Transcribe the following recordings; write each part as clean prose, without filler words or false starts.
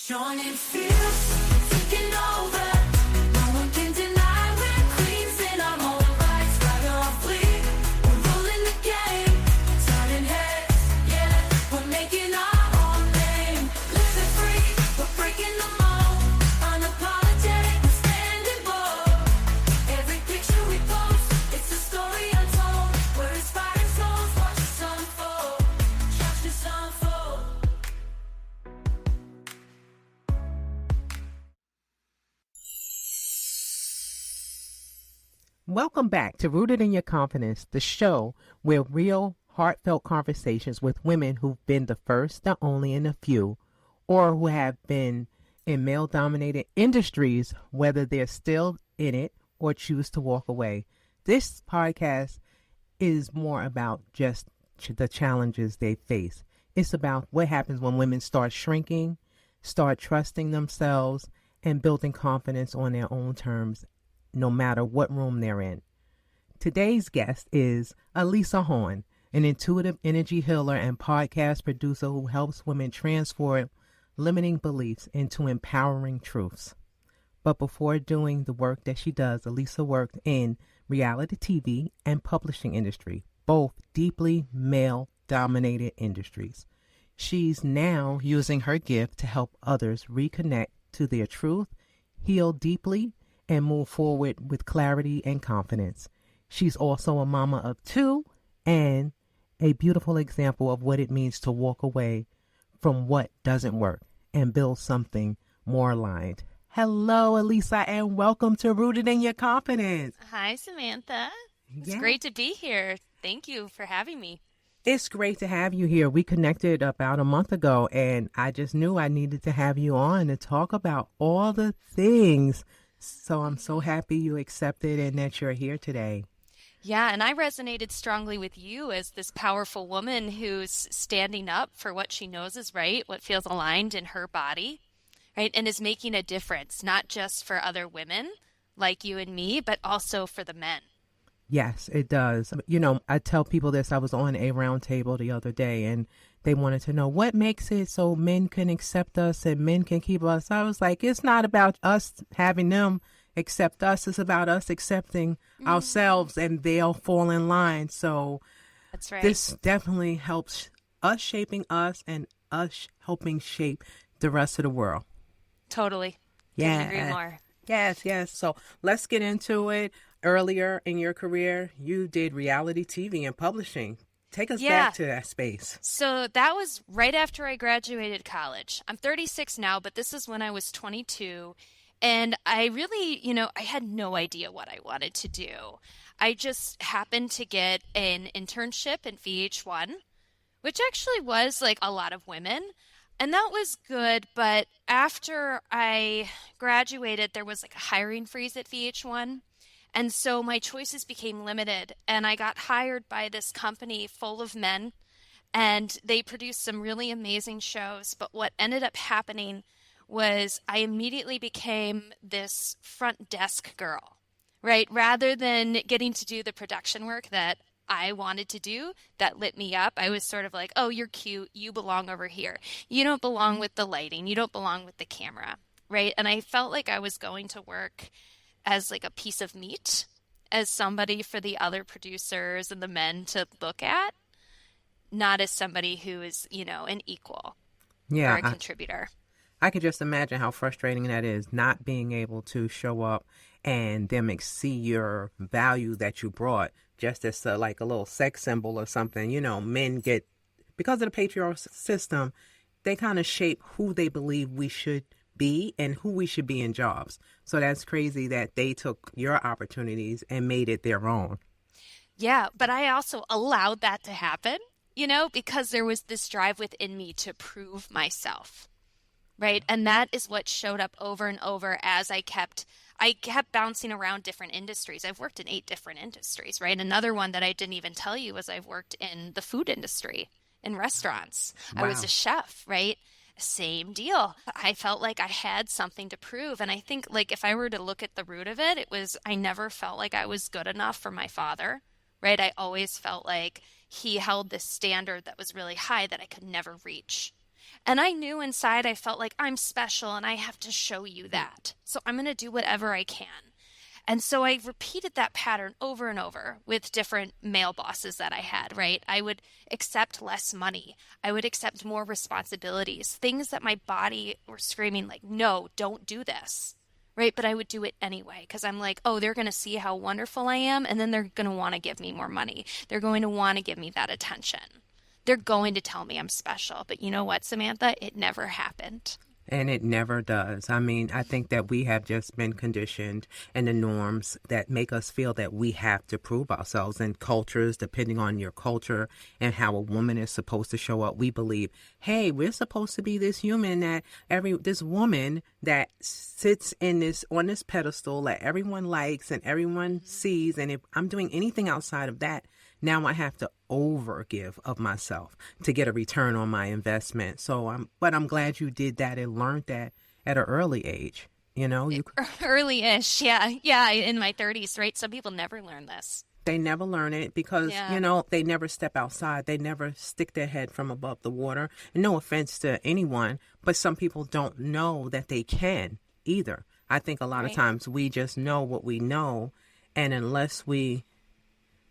Joining fields, taking over. No one can deny we're queens in our own rights. Got our fleet, we're ruling the game. Turning heads, yeah, we're making our own name. Living free, we're breaking the mold. Unapologetic, we're standing bold. Every picture we post, it's a story untold. We're inspiring souls, watch us unfold. Watch us unfold. Welcome back to Rooted in Your Confidence, the show where real, heartfelt conversations with women who've been the first, the only, and the few, or who have been in male-dominated industries, whether they're still in it or choose to walk away. This podcast is more about just the challenges they face. It's about what happens when women start shrinking, start trusting themselves, and building confidence on their own terms, no matter what room they're in. Today's guest is Alyssa Hawn, an intuitive energy healer and podcast producer who helps women transform limiting beliefs into empowering truths. But before doing the work that she does, Alyssa worked in reality TV and publishing industry, both deeply male-dominated industries. She's now using her gift to help others reconnect to their truth, heal deeply, and move forward with clarity and confidence. She's also a mama of two and a beautiful example of what it means to walk away from what doesn't work and build something more aligned. Hello, Alyssa, and welcome to Rooted in Your Confidence. Hi, Samantha. It's Yeah. great to be here. Thank you for having me. It's great to have you here. We connected about a month ago, and I just knew I needed to have you on to talk about all the things. So I'm so happy you accepted and that you're here today. Yeah, and I resonated strongly with you as this powerful woman who's standing up for what she knows is right, what feels aligned in her body, right? And is making a difference, not just for other women like you and me, but also for the men. Yes, it does. You know, I tell people this. I was on a round table the other day, and they wanted to know what makes it so men can accept us and men can keep us. I was like, it's not about us having them accept us. It's about us accepting ourselves, and they'll fall in line. So That's right. this definitely helps us shaping us and us helping shape the rest of the world. Totally. Yeah. Couldn't agree more. Yes. So let's get into it. Earlier in your career, you did reality TV and publishing. Take us back to that space. So that was right after I graduated college. I'm 36 now, but this is when I was 22. And I really, I had no idea what I wanted to do. I just happened to get an internship in VH1, which actually was like a lot of women. And that was good. But after I graduated, there was like a hiring freeze at VH1. And so my choices became limited, and I got hired by this company full of men, and they produced some really amazing shows. But what ended up happening was I immediately became this front desk girl, right? Rather than getting to do the production work that I wanted to do that lit me up, I was sort of like, oh, you're cute. You belong over here. You don't belong with the lighting. You don't belong with the camera, right? And I felt like I was going to work as like a piece of meat, as somebody for the other producers and the men to look at, not as somebody who is, an equal or a contributor. I could just imagine how frustrating that is, not being able to show up and them see your value that you brought just as like a little sex symbol or something. Men get, because of the patriarchal system, they kind of shape who they believe we should be and who we should be in jobs. So that's crazy that they took your opportunities and made it their own. Yeah, but I also allowed that to happen, because there was this drive within me to prove myself, right? And that is what showed up over and over as I kept bouncing around different industries. I've worked in 8 different industries, right? Another one that I didn't even tell you was I've worked in the food industry, in restaurants. Wow. I was a chef, right? Same deal. I felt like I had something to prove. And I think like if I were to look at the root of it, it was I never felt like I was good enough for my father, right? I always felt like he held this standard that was really high that I could never reach. And I knew inside I felt like I'm special and I have to show you that. So I'm going to do whatever I can. And so I repeated that pattern over and over with different male bosses that I had, right? I would accept less money. I would accept more responsibilities, things that my body were screaming like, no, don't do this, right? But I would do it anyway because I'm like, oh, they're going to see how wonderful I am. And then they're going to want to give me more money. They're going to want to give me that attention. They're going to tell me I'm special. But you know what, Samantha? It never happened. And it never does. I mean, I think that we have just been conditioned in the norms that make us feel that we have to prove ourselves. In cultures, depending on your culture and how a woman is supposed to show up, we believe, hey, we're supposed to be this human that this woman that sits in this on this pedestal that everyone likes and everyone sees. And if I'm doing anything outside of that, now I have to overgive of myself to get a return on my investment. But I'm glad you did that and learned that at an early age. You know, Early-ish, yeah, in my 30s, right? Some people never learn this. They never learn it because, Yeah. you know, they never step outside. They never stick their head from above the water. And no offense to anyone, but some people don't know that they can either. I think a lot of Right. times we just know what we know, and unless we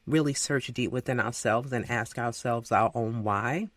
really search deep within ourselves and ask ourselves our own why,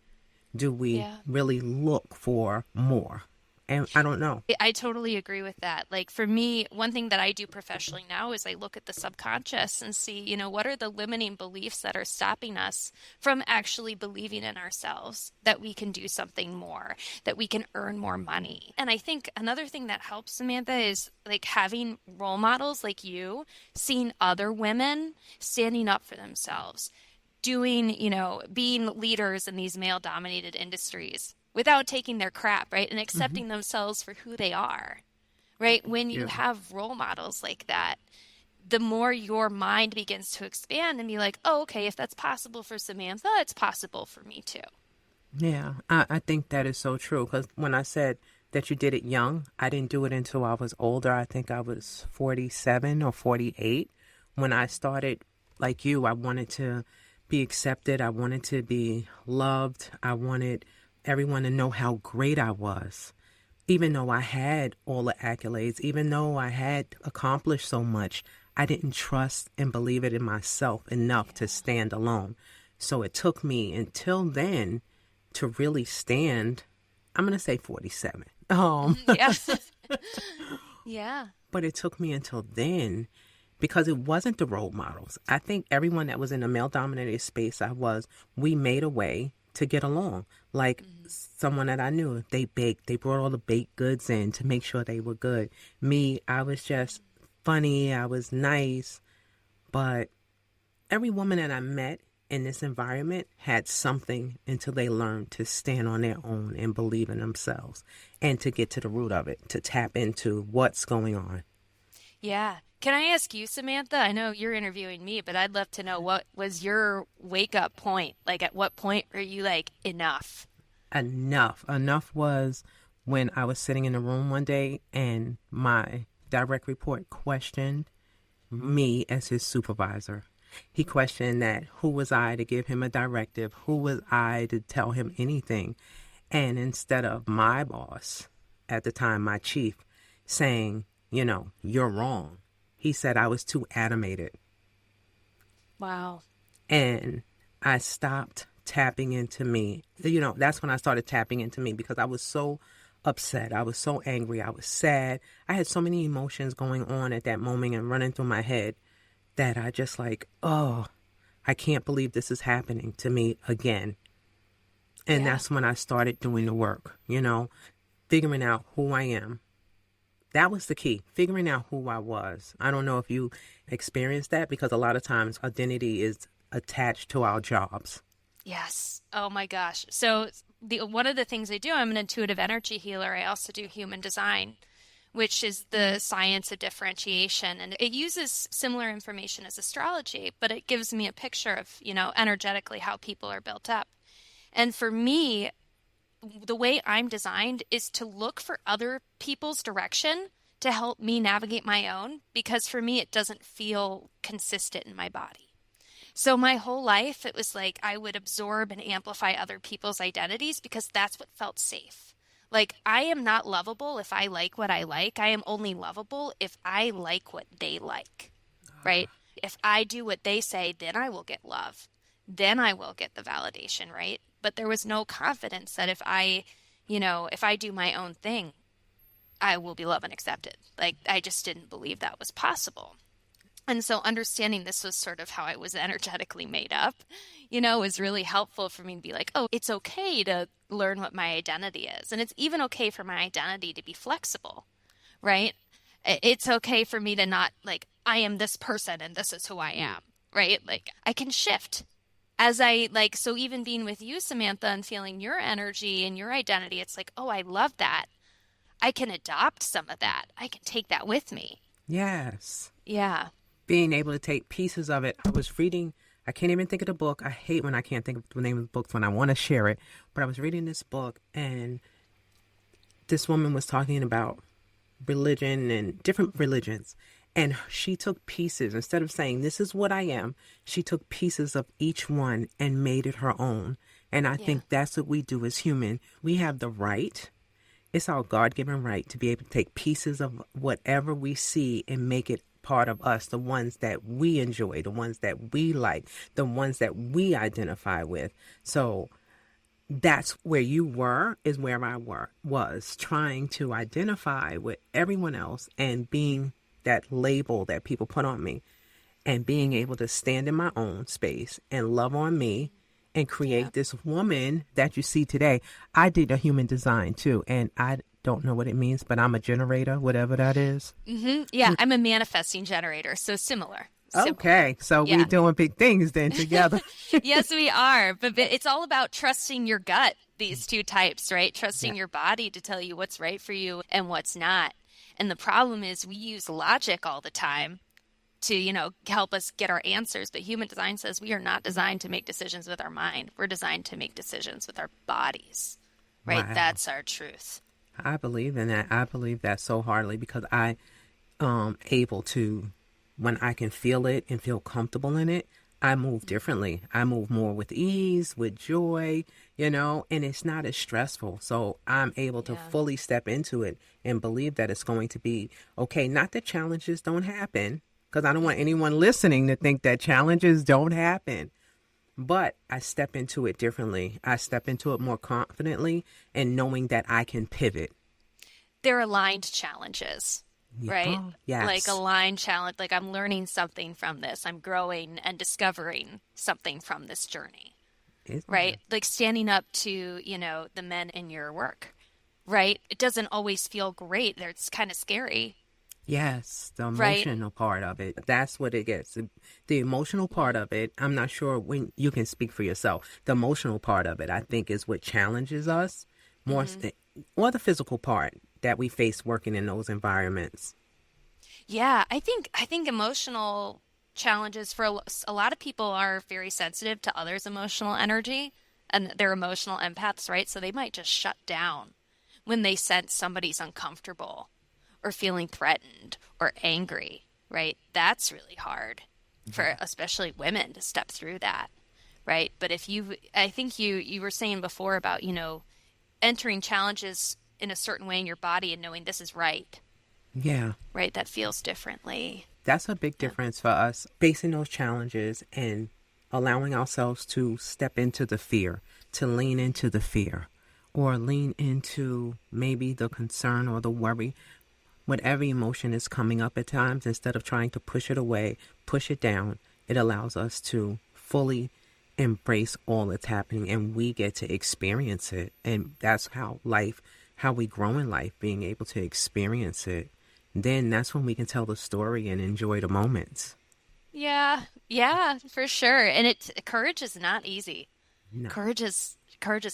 do we Yeah. really look for more? And I don't know. I totally agree with that. Like for me, one thing that I do professionally now is I look at the subconscious and see, you know, what are the limiting beliefs that are stopping us from actually believing in ourselves, that we can do something more, that we can earn more money. And I think another thing that helps, Samantha, is like having role models like you, seeing other women standing up for themselves, doing, you know, being leaders in these male dominated industries without taking their crap, right? And accepting themselves for who they are, right? When you Yeah. have role models like that, the more your mind begins to expand and be like, oh, okay, if that's possible for Samantha, it's possible for me too. Yeah, I think that is so true. Because when I said that you did it young, I didn't do it until I was older. I think I was 47 or 48 when I started. Like you, I wanted to be accepted. I wanted to be loved. I wanted everyone to know how great I was. Even though I had all the accolades, even though I had accomplished so much, I didn't trust and believe it in myself enough to stand alone. So it took me until then to really stand. I'm going to say 47. Yeah. Yeah. But it took me until then because it wasn't the role models. I think everyone that was in the male-dominated space we made a way to get along. Like someone that I knew, they baked. They brought all the baked goods in to make sure they were good. Me, I was just funny. I was nice. But every woman that I met in this environment had something until they learned to stand on their own and believe in themselves and to get to the root of it, to tap into what's going on. Yeah. Can I ask you, Samantha? I know you're interviewing me, but I'd love to know what was your wake up point? Like, at what point were you like, enough? Enough was when I was sitting in the room one day and my direct report questioned me as his supervisor. He questioned that who was I to give him a directive? Who was I to tell him anything? And instead of my boss at the time, my chief, saying, you know, you're wrong, he said I was too animated. Wow. And I stopped tapping into me. You know, that's when I started tapping into me because I was so upset. I was so angry. I was sad. I had so many emotions going on at that moment and running through my head that I just like, oh, I can't believe this is happening to me again. And Yeah. that's when I started doing the work, you know, figuring out who I am. That was the key, figuring out who I was. I don't know if you experienced that because a lot of times identity is attached to our jobs. Yes. Oh my gosh. So one of the things I do, I'm an intuitive energy healer. I also do human design, which is the science of differentiation. And it uses similar information as astrology, but it gives me a picture of, you know, energetically how people are built up. And for me, the way I'm designed is to look for other people's direction to help me navigate my own, because for me, it doesn't feel consistent in my body. So my whole life, it was like I would absorb and amplify other people's identities because that's what felt safe. Like, I am not lovable if I like what I like. I am only lovable if I like what they like, right? If I do what they say, then I will get love. Then I will get the validation, right? But there was no confidence that if I do my own thing, I will be loved and accepted. Like, I just didn't believe that was possible. And so understanding this was sort of how I was energetically made up, was really helpful for me to be like, oh, it's okay to learn what my identity is. And it's even okay for my identity to be flexible, right? It's okay for me to not like, I am this person and this is who I am, right? Like, I can shift as so even being with you, Samantha, and feeling your energy and your identity, it's like, oh, I love that. I can adopt some of that. I can take that with me. Yes. Yeah. Being able to take pieces of it. I was reading, I can't even think of the book. I hate when I can't think of the name of the book when I want to share it. But I was reading this book, and this woman was talking about religion and different religions. And she took pieces, instead of saying, this is what I am, she took pieces of each one and made it her own. And I think that's what we do as human. We have the right. It's our God-given right to be able to take pieces of whatever we see and make it part of us, the ones that we enjoy, the ones that we like, the ones that we identify with. So that's where you were, is where I was trying to identify with everyone else and being that label that people put on me, and being able to stand in my own space and love on me and create this woman that you see today. I did a human design too, and I don't know what it means, but I'm a generator, whatever that is. Mm-hmm. Yeah, I'm a manifesting generator, so similar. Okay, so we're doing big things then together. Yes, we are. But it's all about trusting your gut, these two types, right? Trusting your body to tell you what's right for you and what's not. And the problem is we use logic all the time to, help us get our answers. But human design says we are not designed to make decisions with our mind. We're designed to make decisions with our bodies, right? Wow. That's our truth. I believe in that. I believe that so hardly, because I able to, when I can feel it and feel comfortable in it, I move differently. I move more with ease, with joy, and it's not as stressful. So I'm able to fully step into it and believe that it's going to be okay. Not that challenges don't happen, because I don't want anyone listening to think that challenges don't happen. But I step into it differently. I step into it more confidently and knowing that I can pivot. They're aligned challenges, right? Yes. Like aligned challenge, like I'm learning something from this. I'm growing and discovering something from this journey, right? Like standing up to, the men in your work, right? It doesn't always feel great. It's kind of scary. Yes, the emotional part of it. That's what it gets. The emotional part of it, I'm not sure when you can speak for yourself. The emotional part of it, I think, is what challenges us more, or the physical part that we face working in those environments. Yeah, I think emotional challenges for a lot of people are very sensitive to others' emotional energy, and they're emotional empaths, right? So they might just shut down when they sense somebody's uncomfortable or feeling threatened or angry, right? That's really hard for especially women to step through that, right? But I think you were saying before about, entering challenges in a certain way in your body and knowing this is right. Yeah. Right? That feels differently. That's a big difference for us, facing those challenges and allowing ourselves to step into the fear, to lean into the fear, or lean into maybe the concern or the worry. Whatever emotion is coming up at times, instead of trying to push it away, push it down, it allows us to fully embrace all that's happening, and we get to experience it. And that's how we grow in life, being able to experience it. Then that's when we can tell the story and enjoy the moments. Yeah, for sure. And courage is not easy. No. Courage is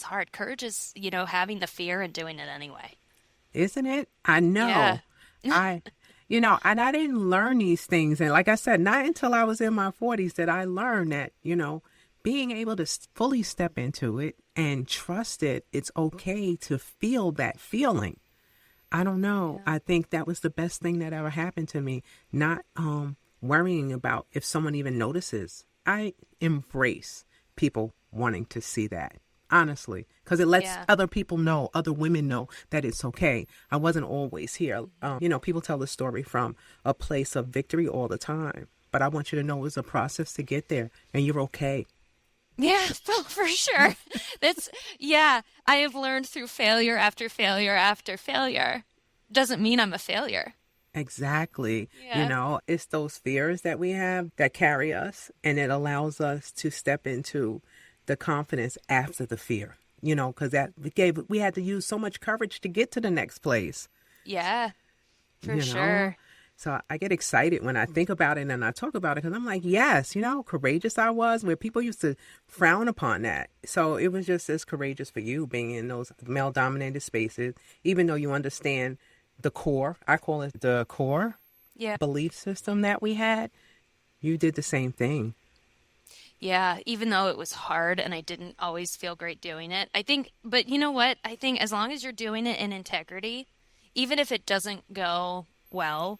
hard. Courage is, having the fear and doing it anyway. Isn't it? I know. Yeah. and I didn't learn these things. And like I said, not until I was in my 40s did I learn that, being able to fully step into it and trust it, it's okay to feel that feeling. I don't know. Yeah. I think that was the best thing that ever happened to me. Not worrying about if someone even notices I embrace people wanting to see that, honestly, because it lets other people know, other women know that it's okay. I wasn't always here. People tell the story from a place of victory all the time, but I want you to know it was a process to get there, and you're okay. Yeah, well, for sure. I have learned through failure after failure after failure. Doesn't mean I'm a failure. Exactly. Yeah. It's those fears that we have that carry us, and it allows us to step into the confidence after the fear, because we had to use so much courage to get to the next place. Yeah, for you know sure. so I get excited when I think about it and I talk about it, because I'm like, yes, how courageous I was, where people used to frown upon that. So it was just as courageous for you being in those male dominated spaces, even though you understand the core, I call it the core Yeah. belief system that we had. You did the same thing. Yeah, even though it was hard and I didn't always feel great doing it. But you know what? I think as long as you're doing it in integrity, even if it doesn't go well,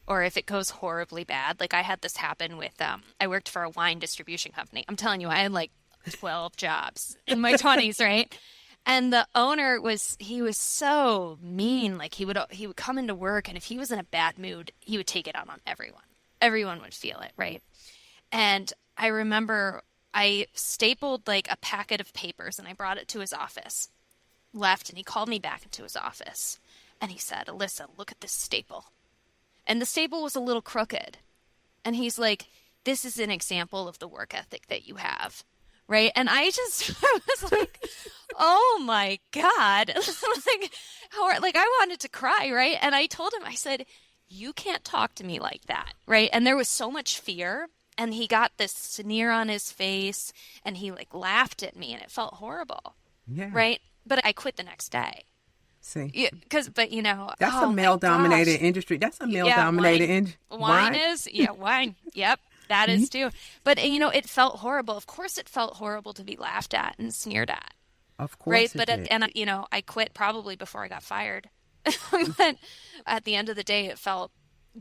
or if it goes horribly bad, like I had this happen with, I worked for a wine distribution company. I'm telling you, I had like 12 jobs in my 20s, right? And the owner he was so mean. Like he would come into work, and if he was in a bad mood, he would take it out on everyone. Everyone would feel it, right? And I remember I stapled like a packet of papers and I brought it to his office, left, and he called me back into his office. And he said, "Alyssa, look at this staple." And the staple was a little crooked. And he's like, "This is an example of the work ethic that you have." Right. And I was like, oh my God. like I wanted to cry. Right. And I told him, I said, "You can't talk to me like that." Right. And there was so much fear. And he got this sneer on his face and he like laughed at me and it felt horrible. Yeah. Right. But I quit the next day. See, Yeah, that's oh a my male dominated gosh. industry. That's a male Yeah, dominated industry. wine is, yeah, wine. Yep, that is too. But it felt horrible. Of course, it felt horrible to be laughed at and sneered at, Of right? course it But did. I quit probably before I got fired. But at the end of the day, it felt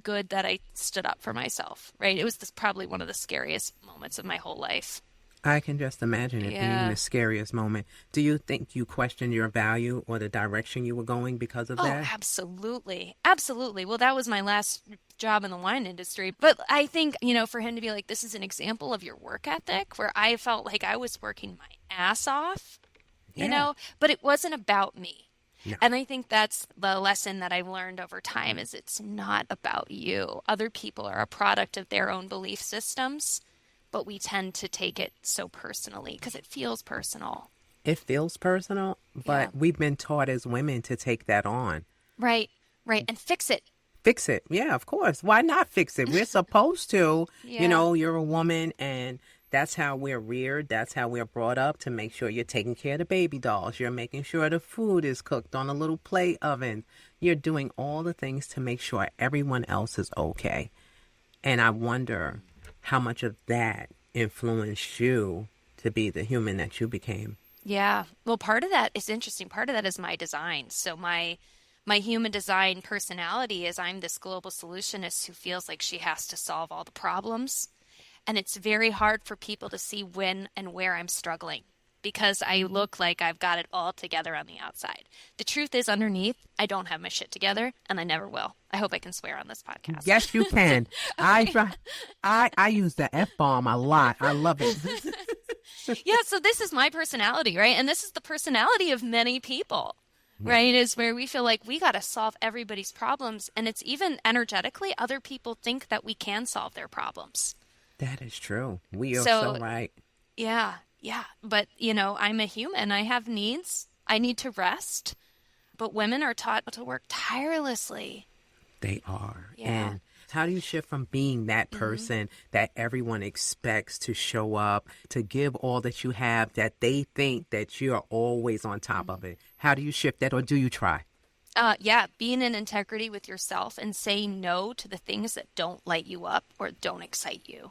good that I stood up for myself, right? It was probably one of the scariest moments of my whole life. I can just imagine it being Yeah. the scariest moment. Do you think you questioned your value or the direction you were going because of Oh, that? absolutely. Absolutely. Well, that was my last job in the wine industry. But I think, for him to be like, this is an example of your work ethic, where I felt like I was working my ass off, Yeah. but it wasn't about me. No. And I think that's the lesson that I've learned over time is it's not about you. Other people are a product of their own belief systems, but we tend to take it so personally because it feels personal. It feels personal, but Yeah. we've been taught as women to take that on. Right, right. And fix it. Fix it. Yeah, of course. Why not fix it? We're supposed to. Yeah. You're a woman, and that's how we're reared. That's how we're brought up, to make sure you're taking care of the baby dolls. You're making sure the food is cooked on a little plate oven. You're doing all the things to make sure everyone else is okay. And I wonder how much of that influenced you to be the human that you became. Yeah. Well, part of that is interesting. Part of that is my design. So my human design personality is I'm this global solutionist who feels like she has to solve all the problems. And it's very hard for people to see when and where I'm struggling because I look like I've got it all together on the outside. The truth is, underneath, I don't have my shit together, and I never will. I hope I can swear on this podcast. Yes, you can. I use the F-bomb a lot. I love it. Yeah, so this is my personality, right? And this is the personality of many people, right? Is where we feel like we got to solve everybody's problems. And it's even energetically, other people think that we can solve their problems. That is true. We are so right. Yeah, yeah. But, I'm a human. I have needs. I need to rest. But women are taught to work tirelessly. They are. Yeah. And how do you shift from being that person that everyone expects to show up, to give all that you have, that they think that you are always on top of it? How do you shift that, or do you try? Being in integrity with yourself and saying no to the things that don't light you up or don't excite you.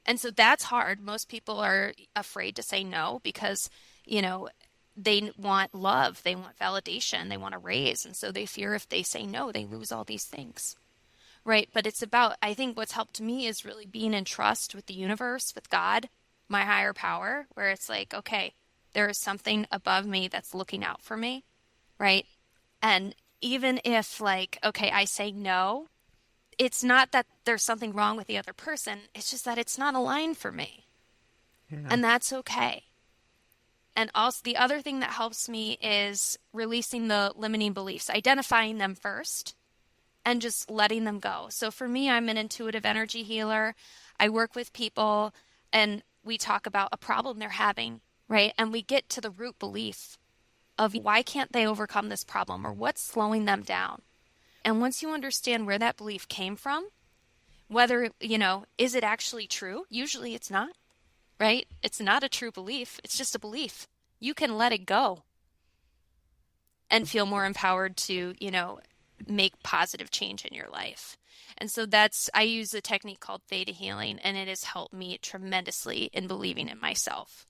And so that's hard. Most people are afraid to say no because, they want love, they want validation, they want a raise. And so they fear if they say no, they lose all these things. right? But it's about, I think what's helped me is really being in trust with the universe, with God, my higher power, where it's like, okay, there is something above me that's looking out for me, right? And even if, like, okay, I say no, it's not that there's something wrong with the other person. It's just that it's not aligned for me. Yeah. And that's okay. And also, the other thing that helps me is releasing the limiting beliefs, identifying them first and just letting them go. So for me, I'm an intuitive energy healer. I work with people and we talk about a problem they're having, right? And we get to the root belief of why can't they overcome this problem or what's slowing them down. And once you understand where that belief came from, whether, is it actually true? Usually it's not, right? It's not a true belief. It's just a belief. You can let it go and feel more empowered to, make positive change in your life. And so I use a technique called theta healing, and it has helped me tremendously in believing in myself.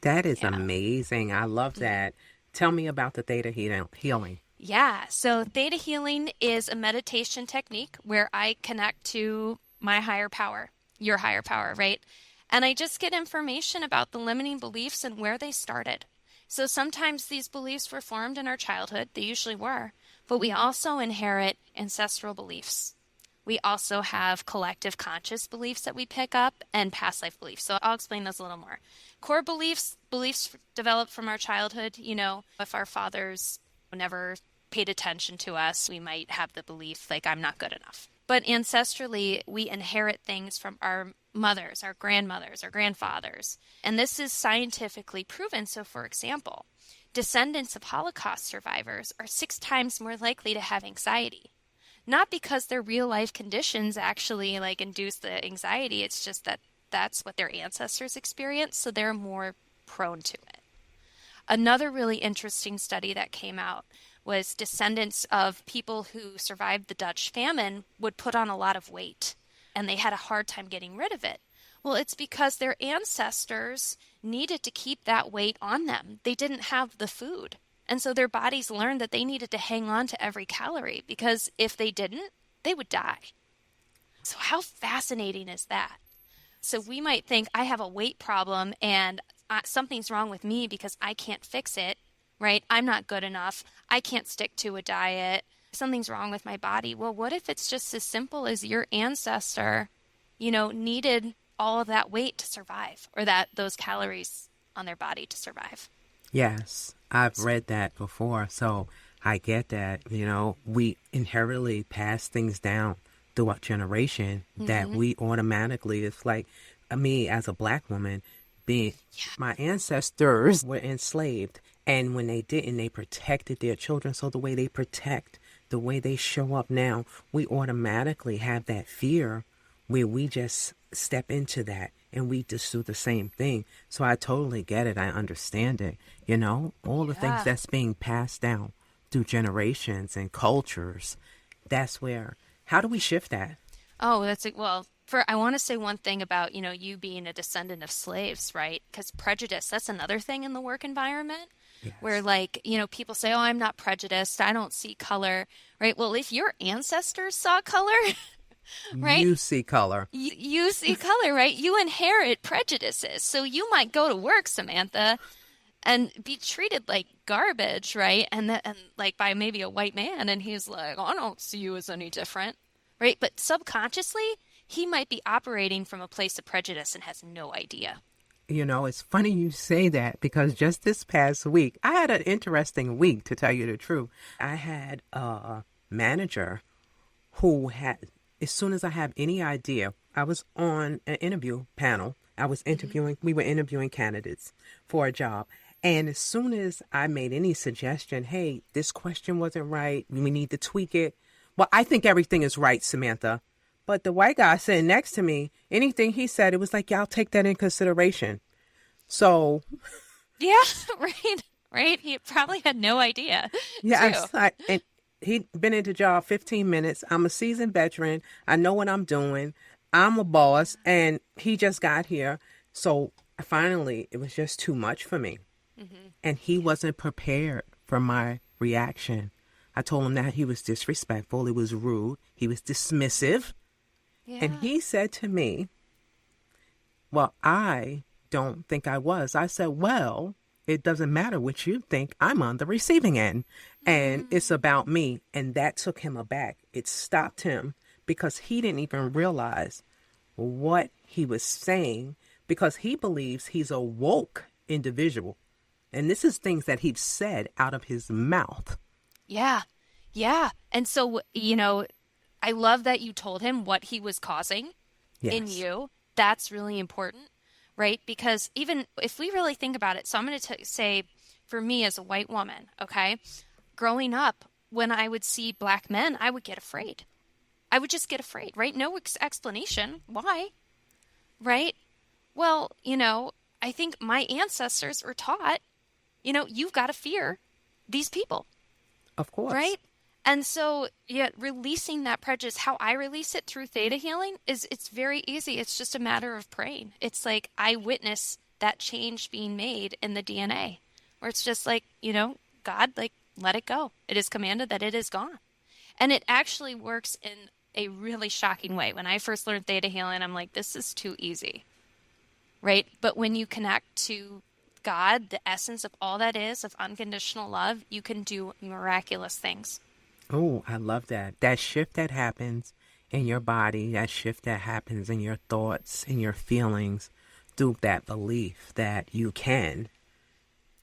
That is Yeah. amazing. I love that. Tell me about the theta healing. Yeah, so theta healing is a meditation technique where I connect to my higher power, your higher power, right? And I just get information about the limiting beliefs and where they started. So sometimes these beliefs were formed in our childhood, they usually were, but we also inherit ancestral beliefs. We also have collective conscious beliefs that we pick up and past life beliefs. So I'll explain those a little more. Core beliefs developed from our childhood. If our fathers never paid attention to us, we might have the belief like, I'm not good enough. But ancestrally, we inherit things from our mothers, our grandmothers, our grandfathers. And this is scientifically proven. So for example, descendants of Holocaust survivors are 6 times more likely to have anxiety. Not because their real life conditions actually like induce the anxiety. It's just that that's what their ancestors experienced. So they're more prone to it. Another really interesting study that came out was descendants of people who survived the Dutch famine would put on a lot of weight, and they had a hard time getting rid of it. Well, it's because their ancestors needed to keep that weight on them. They didn't have the food. And so their bodies learned that they needed to hang on to every calorie because if they didn't, they would die. So how fascinating is that? So we might think I have a weight problem and something's wrong with me because I can't fix it, right? I'm not good enough. I can't stick to a diet. Something's wrong with my body. Well, what if it's just as simple as your ancestor, needed all of that weight to survive or those calories on their body to survive? Yes, I've read that before, so I get that. We inherently pass things down throughout generation that we automatically, it's like me as a Black woman, my ancestors were enslaved, and when they didn't, they protected their children. So the way they protect, the way they show up now, we automatically have that fear where we just step into that and we just do the same thing. So I totally get it. I understand it. All the things that's being passed down through generations and cultures. That's where, how do we shift that? Oh, I want to say one thing about, you being a descendant of slaves, right? Because prejudice, that's another thing in the work environment. Yes. Where people say, oh, I'm not prejudiced. I don't see color, right? Well, if your ancestors saw color, right? You see color. You see color, right? You inherit prejudices. So you might go to work, Samantha, and be treated like garbage, right? And by maybe a white man, and he's like, I don't see you as any different, right? But subconsciously, he might be operating from a place of prejudice and has no idea. It's funny you say that because just this past week, I had an interesting week, to tell you the truth. I had a manager who had, as soon as I have any idea, I was on an interview panel. I was interviewing, we were interviewing candidates for a job. And as soon as I made any suggestion, hey, this question wasn't right, we need to tweak it. Well, I think everything is right, Samantha. But the white guy sitting next to me, anything he said, it was like, yeah, I'll take that in consideration. So. Yeah, right. He probably had no idea. Yeah, and he'd been in the job 15 minutes. I'm a seasoned veteran. I know what I'm doing. I'm a boss, and he just got here. So finally, it was just too much for me. Mm-hmm. And he wasn't prepared for my reaction. I told him that he was disrespectful, he was rude, he was dismissive. Yeah. And he said to me, well, I don't think I was. I said, well, it doesn't matter what you think. I'm on the receiving end and it's about me. And that took him aback. It stopped him because he didn't even realize what he was saying because he believes he's a woke individual. And this is things that he'd said out of his mouth. Yeah. Yeah. And so, I love that you told him what he was causing in Yes. you. That's really important, right? Because even if we really think about it, so I'm going to say for me as a white woman, okay, growing up, when I would see black men, I would get afraid. I would just get afraid, right? No explanation. Why? Right? Well, I think my ancestors were taught, you've got to fear these people, Of course. right? And so, yeah, releasing that prejudice, how I release it through theta healing it's very easy. It's just a matter of praying. It's like I witness that change being made in the DNA, where it's just like, God, like, let it go. It is commanded that it is gone. And it actually works in a really shocking way. When I first learned theta healing, I'm like, this is too easy, right? But when you connect to God, the essence of all that is, of unconditional love, you can do miraculous things. Oh, I love that. That shift that happens in your body, that shift that happens in your thoughts, in your feelings, through that belief that you can.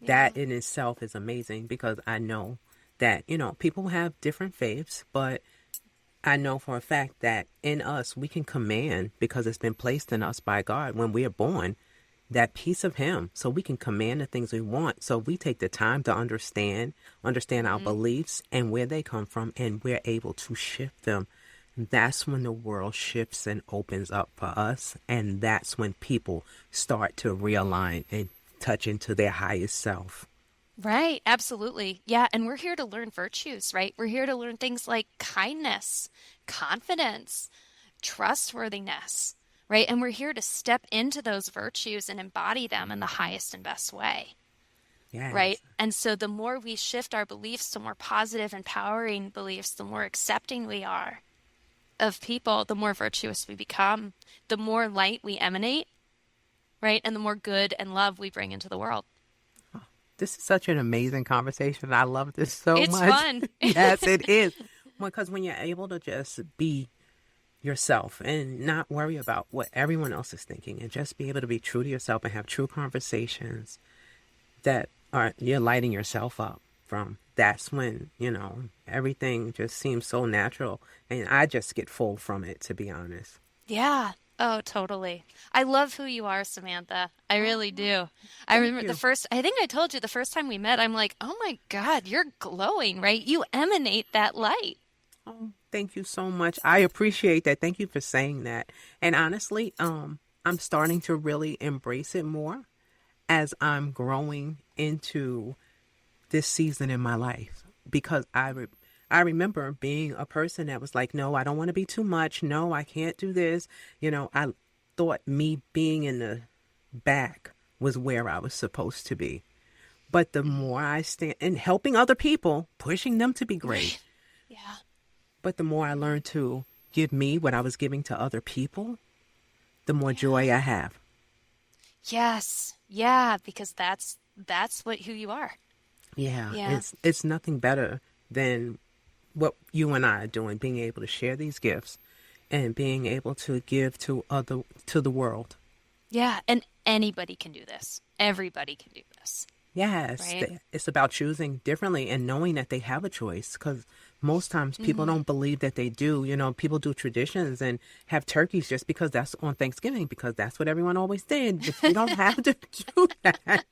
Yeah. That in itself is amazing because I know that, people have different faiths, but I know for a fact that in us, we can command because it's been placed in us by God when we are born, that piece of him, so we can command the things we want. So we take the time to understand our beliefs and where they come from, and we're able to shift them. That's when the world shifts and opens up for us. And that's when people start to realign and touch into their highest self. Right, absolutely. Yeah, and we're here to learn virtues, right? We're here to learn things like kindness, confidence, trustworthiness, right? And we're here to step into those virtues and embody them in the highest and best way, Yes. right? And so the more we shift our beliefs to more positive, empowering beliefs, the more accepting we are of people, the more virtuous we become, the more light we emanate, right? And the more good and love we bring into the world. This is such an amazing conversation. I love this so It's much. fun. Yes, it is. Because when you're able to just be yourself and not worry about what everyone else is thinking and just be able to be true to yourself and have true conversations that you're lighting yourself up from, that's when, everything just seems so natural. And I just get full from it, to be honest. Yeah. Oh, totally. I love who you are, Samantha. I really do. I remember you. I think I told you the first time we met, I'm like, oh my God, you're glowing, right? You emanate that light. Oh, thank you so much. I appreciate that. Thank you for saying that. And honestly, I'm starting to really embrace it more as I'm growing into this season in my life, because I remember being a person that was like, no, I don't want to be too much. No, I can't do this. I thought me being in the back was where I was supposed to be. But the more I stand and helping other people, pushing them to be great. Yeah. But the more I learned to give me what I was giving to other people, the more joy I have. Yes. Yeah, because that's who you are. Yeah. It's nothing better than what you and I are doing, being able to share these gifts and being able to give to the world. Yeah, and anybody can do this. Everybody can do this. Yes, Right? it's about choosing differently and knowing that they have a choice, because most times people don't believe that they do. People do traditions and have turkeys just because that's on Thanksgiving, because that's what everyone always did. But you don't have to do that.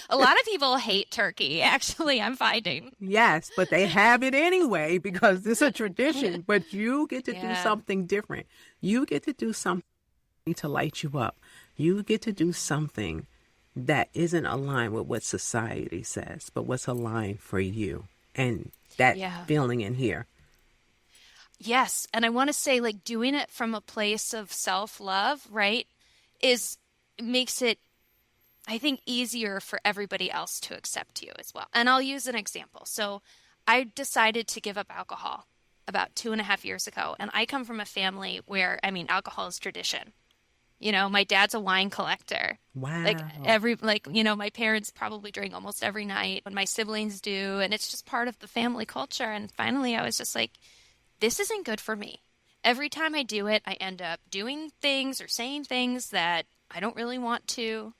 A lot of people hate turkey, actually, I'm finding. Yes, but they have it anyway because it's a tradition. But you get to do Yeah. something different. You get to do something to light you up. You get to do something that isn't aligned with what society says, but what's aligned for you. And that Yeah. feeling in here. Yes, and I want to say, like, doing it from a place of self-love, right, makes it, I think, easier for everybody else to accept you as well. And I'll use an example. So I decided to give up alcohol about 2.5 years ago. And I come from a family where, I mean, alcohol is tradition. You know, my dad's a wine collector. Like Wow. my parents probably drink almost every night when my siblings do. And it's just part of the family culture. And finally, I was just like, this isn't good for me. Every time I do it, I end up doing things or saying things that I don't really want to,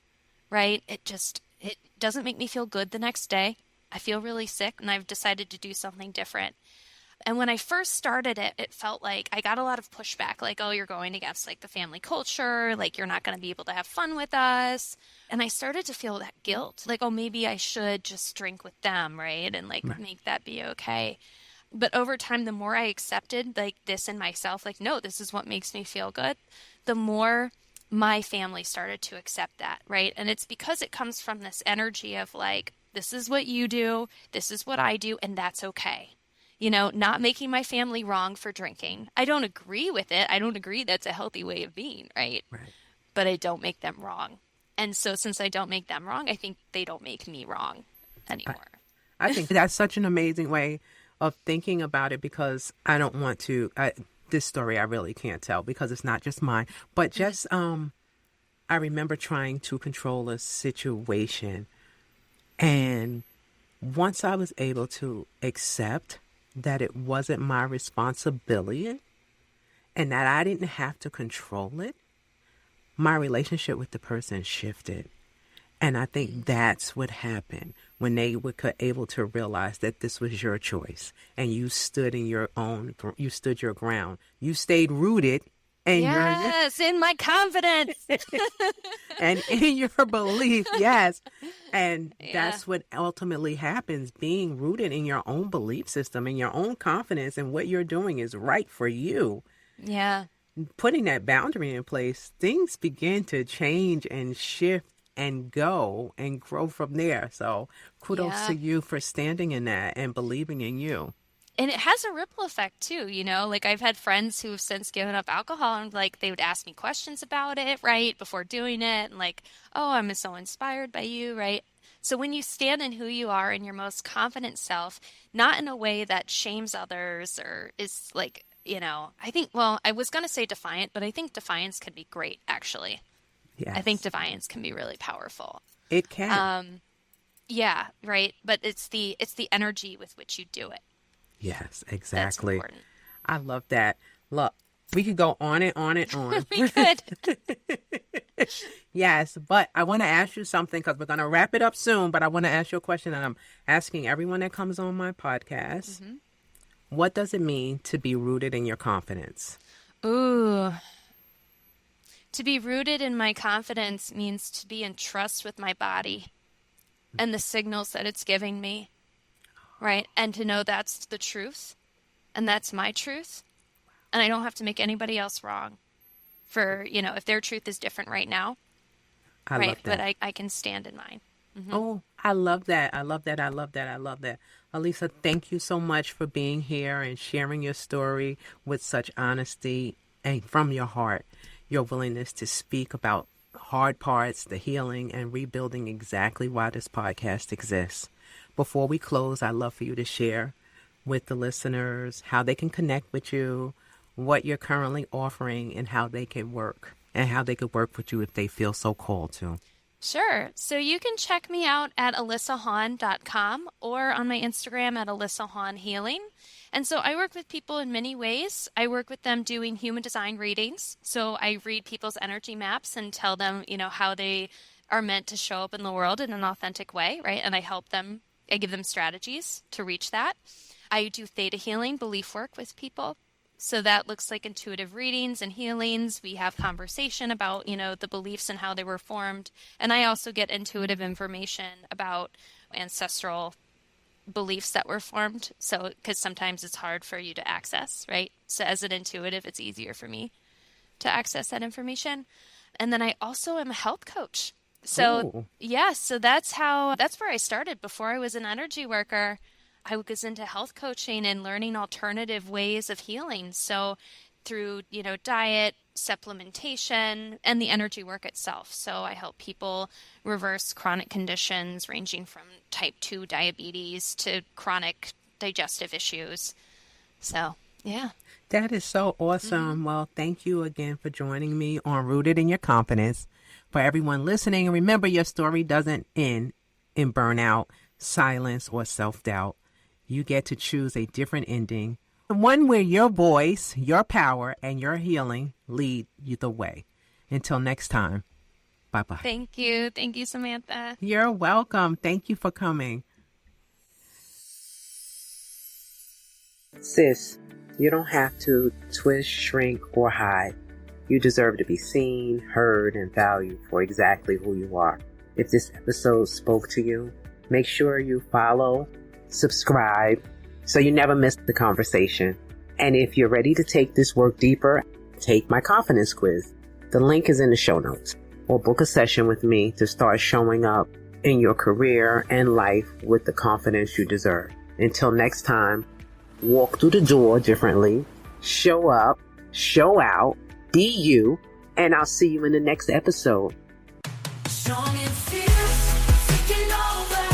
right? It doesn't make me feel good the next day. I feel really sick and I've decided to do something different. And when I first started it, it felt like I got a lot of pushback, like, oh, you're going against like the family culture, like you're not going to be able to have fun with us. And I started to feel that guilt, like, oh, maybe I should just drink with them, right? And like Right. make that be okay. But over time, the more I accepted like this in myself, like, no, this is what makes me feel good, the more my family started to accept that, right? And it's because it comes from this energy of like, this is what you do, this is what I do, and that's okay. You know, not making my family wrong for drinking. I don't agree with it. I don't agree that's a healthy way of being, right? Right. But I don't make them wrong. And so since I don't make them wrong, I think they don't make me wrong I, anymore. I think that's such an amazing way of thinking about it because I don't want to. This story I really can't tell because it's not just mine, but just I remember trying to control a situation, and once I was able to accept that it wasn't my responsibility and that I didn't have to control it, my relationship with the person shifted. And I think that's what happened when they were able to realize that this was your choice and you stood you stood your ground. You stayed rooted in Yes, in my confidence. and in your belief. Yes. And Yeah. that's what ultimately happens, being rooted in your own belief system and your own confidence and what you're doing is right for you. Yeah. Putting that boundary in place, things begin to change and shift and go and grow from there. So kudos Yeah. to you for standing in that and believing in you. And it has a ripple effect too, you know, like I've had friends who have since given up alcohol and like they would ask me questions about it, right, before doing it. And like, oh, I'm so inspired by you, right? So when you stand in who you are in your most confident self, not in a way that shames others or is like, you know, I think, well, I was going to say defiant, but I think defiance can be great, actually. I think Yes, defiance can be really powerful. it can. Yeah, right. But it's the energy with which you do it Yes, that's exactly. important. I love that. Look, we could go on and on and on. We could. Yes, but I want to ask you something because we're going to wrap it up soon. But I want to ask you a question that I'm asking everyone that comes on my podcast. What does it mean to be rooted in your confidence? Ooh. To be rooted in my confidence means to be in trust with my body and the signals that it's giving me, right? And to know that's the truth and that's my truth. And I don't have to make anybody else wrong for, you know, if their truth is different right now, I right? love But that. I can stand in mine. Oh, I love that. I love that. I love that. I love that. Alyssa, thank you so much for being here and sharing your story with such honesty and from your heart. Your willingness to speak about hard parts, the healing, and rebuilding exactly why this podcast exists. Before we close, I'd love for you to share with the listeners how they can connect with you, what you're currently offering, and how they can work, and how they could work with you if they feel so called to. Sure. So you can check me out at alyssahawn.com or on my Instagram at Alyssa Hawn Healing. And so I work with people in many ways. I work with them doing human design readings. So I read people's energy maps and tell them, you know, how they are meant to show up in the world in an authentic way, right? And I help them, I give them strategies to reach that. I do theta healing, belief work with people. So that looks like intuitive readings and healings. We have conversation about, you know, the beliefs and how they were formed. And I also get intuitive information about ancestral beliefs that were formed. So, because sometimes it's hard for you to access, right? So as an intuitive, it's easier for me to access that information. And then I also am a health coach. So Ooh. yeah, so that's where I started before I was an energy worker. I was into health coaching and learning alternative ways of healing. So through, you know, diet, supplementation, and the energy work itself. So I help people reverse chronic conditions ranging from type 2 diabetes to chronic digestive issues. So, yeah. That is so awesome. Well, thank you again for joining me on Rooted in Your Confidence. For everyone listening, remember your story doesn't end in burnout, silence, or self-doubt. You get to choose a different ending, one where your voice, your power, and your healing lead you the way. Until next time, bye-bye. Thank you. Thank you, Samantha. You're welcome. Thank you for coming. Sis, you don't have to twist, shrink, or hide. You deserve to be seen, heard, and valued for exactly who you are. If this episode spoke to you, make sure you follow, subscribe, so you never miss the conversation. And if you're ready to take this work deeper, take my confidence quiz. The link is in the show notes. Or book a session with me to start showing up in your career and life with the confidence you deserve. Until next time, walk through the door differently, show up, show out, be you, and I'll see you in the next episode. Strong and fierce, taking over.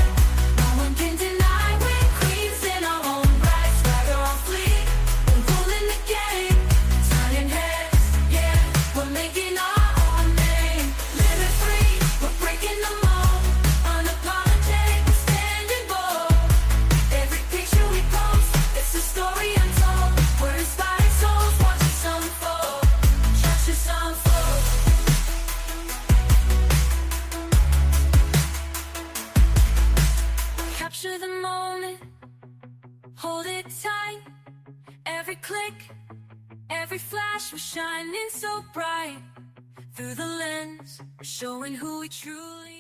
No one can deny we're queens in our own right. Swagger on fleek, we're ruling the game. Turning heads, yeah, we're making our own name. Living free, we're breaking the mold. Unapologetic, we're standing bold. Every picture we post, it's a story untold. We're inspired souls, watch us unfold. Watch us unfold. Capture the moment, hold it tight. Every click, every flash, we're shining so bright. Through the lens, we're showing who we truly